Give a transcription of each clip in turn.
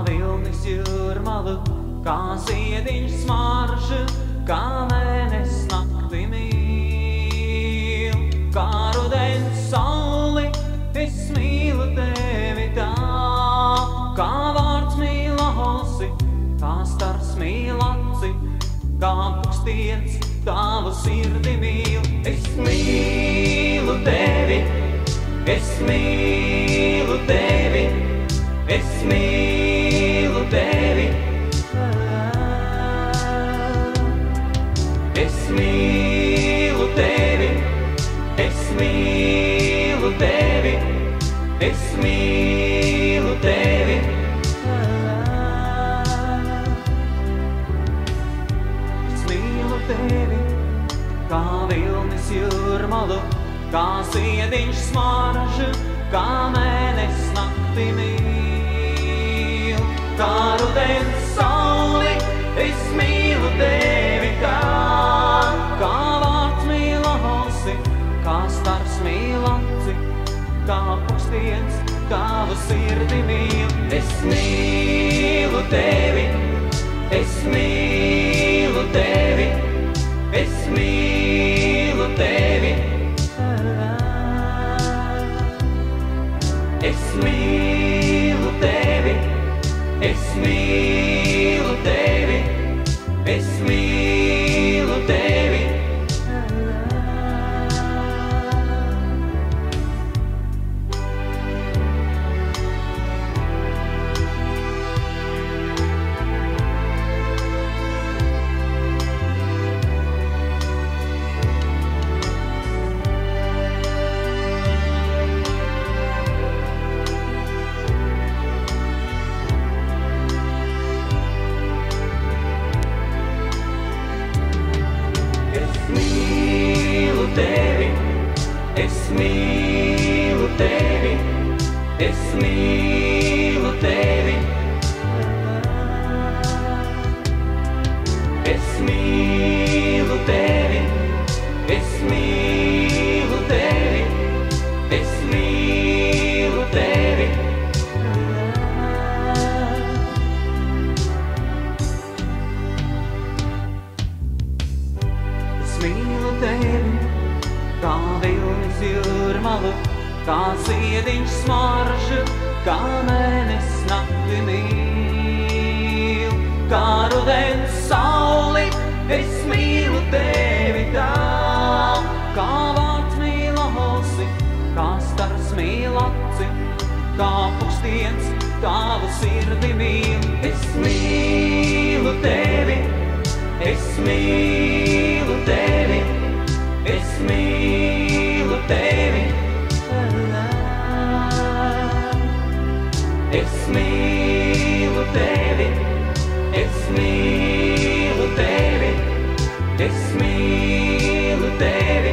vilnis jūrmalu, kā ziediņš smaržu, kā mēnesis nakti mīl. Kā rudens sauli, es mīlu tevi tā, kā vārds mīl ausi, kā stars mīl aci, kā pukstiens tavu sirdi mīl. Es mīlu tevi, es mīlu tevi, es mīlu tevi. Es mīlu tevi, es mīlu tevi, es mīlu tevi. Es mīlu tevi, kā vilnis jūrmalu, kā ziediņš smaržu, kā mēnesis nakti mīl. Kā rudens sauli, es mīlu tevi tā, kā vārds mīl ausi, kā stars mīl aci, kā pukstiens tavu sirdi mīl. Es mīlu tevi, es mīlu tevi, es mīlu tevi. Es mīlu tevi, es mīlu tevi, es mīlu tevi. Es mīlu tevi, es mīlu tevi. Es mīlu tevi, es mīlu tevi, es mīlu tevi. Es mīlu tevi, kā vilnis jūrmalu, kā ziediņš smaržu, kā mēnesis nakti mīl. Kā rudens sauli, es mīlu tevi tā, kā vārds mīl ausi, kā stars mīl aci, kā pukstiens tavu sirdi mīl. Es mīlu tevi, es mīlu tevi, es mīlu tevi. Es mīlu tevi, es mīlu tevi, es mīlu tevi.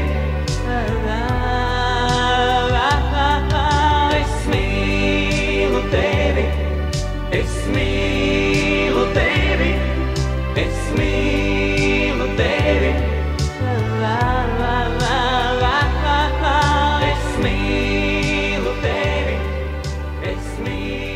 Es mīlu tevi, es mīlu tevi, es mīlu tevi. Es mīlu tevi, es mīlu